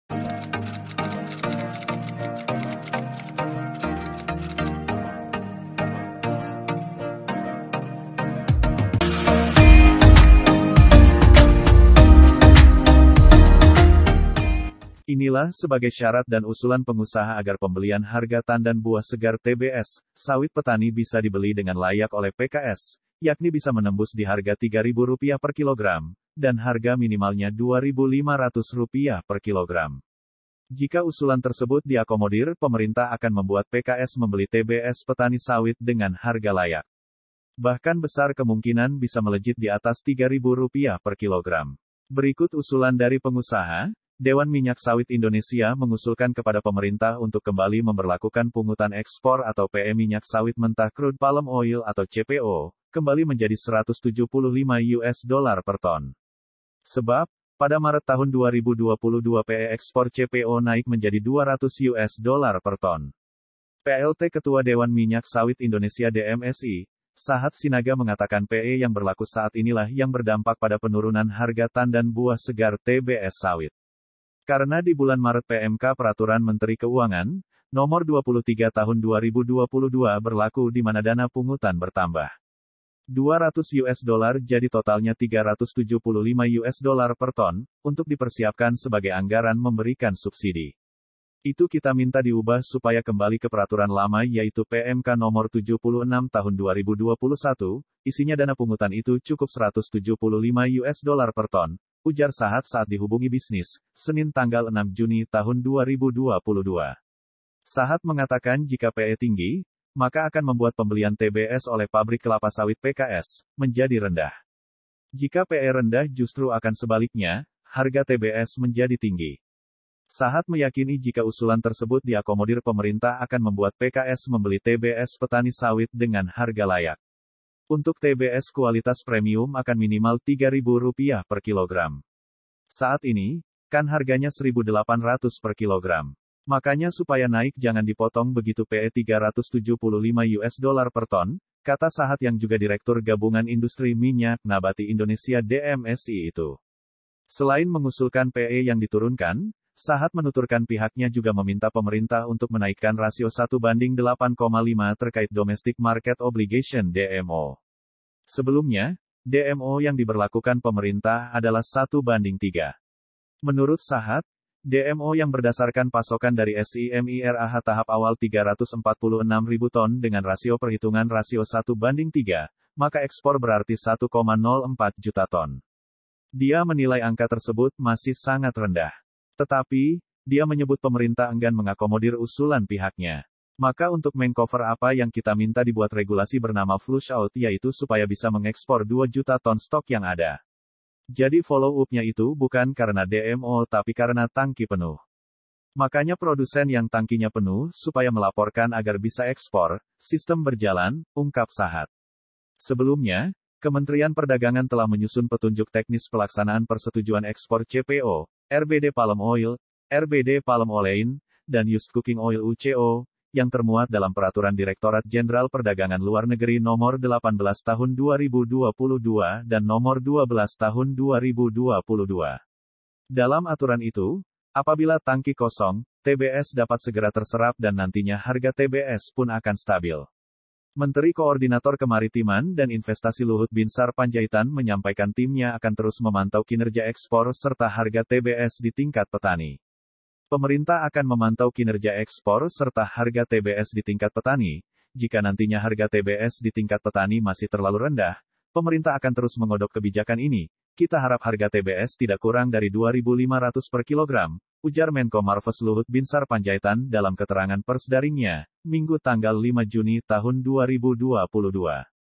Inilah sebagai syarat dan usulan pengusaha agar pembelian harga tandan buah segar TBS, sawit petani bisa dibeli dengan layak oleh PKS, yakni bisa menembus di harga Rp3.000 per kilogram, dan harga minimalnya Rp2.500 per kilogram. Jika usulan tersebut diakomodir, pemerintah akan membuat PKS membeli TBS petani sawit dengan harga layak. Bahkan besar kemungkinan bisa melejit di atas Rp3.000 per kilogram. Berikut usulan dari pengusaha. Dewan Minyak Sawit Indonesia mengusulkan kepada pemerintah untuk kembali memberlakukan pungutan ekspor atau PE minyak sawit mentah crude palm oil atau CPO, kembali menjadi $175 per ton. Sebab, pada Maret tahun 2022 PE ekspor CPO naik menjadi $200 per ton. PLT Ketua Dewan Minyak Sawit Indonesia DMSI, Sahat Sinaga mengatakan PE yang berlaku saat inilah yang berdampak pada penurunan harga tandan buah segar TBS sawit. Karena di bulan Maret PMK Peraturan Menteri Keuangan, Nomor 23 Tahun 2022 berlaku di mana dana pungutan bertambah. $200 jadi totalnya $375 per ton, untuk dipersiapkan sebagai anggaran memberikan subsidi. Itu kita minta diubah supaya kembali ke peraturan lama yaitu PMK Nomor 76 Tahun 2021, isinya dana pungutan itu cukup $175 per ton. Ujar Sahat saat dihubungi bisnis, Senin tanggal 6 Juni tahun 2022. Sahat mengatakan jika PE tinggi, maka akan membuat pembelian TBS oleh pabrik kelapa sawit PKS, menjadi rendah. Jika PE rendah justru akan sebaliknya, harga TBS menjadi tinggi. Sahat meyakini jika usulan tersebut diakomodir pemerintah akan membuat PKS membeli TBS petani sawit dengan harga layak. Untuk TBS kualitas premium akan minimal Rp3.000 per kilogram. Saat ini, kan harganya Rp1.800 per kilogram. Makanya supaya naik jangan dipotong begitu PE $375 per ton, kata Sahat yang juga Direktur Gabungan Industri Minyak Nabati Indonesia DMSI itu. Selain mengusulkan PE yang diturunkan, Sahat menuturkan pihaknya juga meminta pemerintah untuk menaikkan rasio 1:8,5 terkait Domestic Market Obligation DMO. Sebelumnya, DMO yang diberlakukan pemerintah adalah 1:3. Menurut Sahat, DMO yang berdasarkan pasokan dari SIMIRAH tahap awal 346.000 ton dengan rasio perhitungan rasio 1:3, maka ekspor berarti 1,04 juta ton. Dia menilai angka tersebut masih sangat rendah. Tetapi, dia menyebut pemerintah enggan mengakomodir usulan pihaknya. Maka untuk mengcover apa yang kita minta dibuat regulasi bernama flush out yaitu supaya bisa mengekspor 2 juta ton stok yang ada. Jadi follow up-nya itu bukan karena DMO tapi karena tangki penuh. Makanya produsen yang tangkinya penuh supaya melaporkan agar bisa ekspor, sistem berjalan, ungkap Sahat. Sebelumnya, Kementerian Perdagangan telah menyusun petunjuk teknis pelaksanaan persetujuan ekspor CPO, RBD Palm Oil, RBD Palm Olein, dan Used Cooking Oil UCO, yang termuat dalam Peraturan Direktorat Jenderal Perdagangan Luar Negeri Nomor 18 Tahun 2022 dan Nomor 12 Tahun 2022. Dalam aturan itu, apabila tangki kosong, TBS dapat segera terserap dan nantinya harga TBS pun akan stabil. Menteri Koordinator Kemaritiman dan Investasi Luhut Binsar Panjaitan menyampaikan timnya akan terus memantau kinerja ekspor serta harga TBS di tingkat petani. Pemerintah akan memantau kinerja ekspor serta harga TBS di tingkat petani. Jika nantinya harga TBS di tingkat petani masih terlalu rendah, pemerintah akan terus mengodok kebijakan ini. Kita harap harga TBS tidak kurang dari Rp2.500 per kilogram, ujar Menko Marves Luhut Binsar Panjaitan dalam keterangan pers daringnya, Minggu tanggal 5 Juni tahun 2022.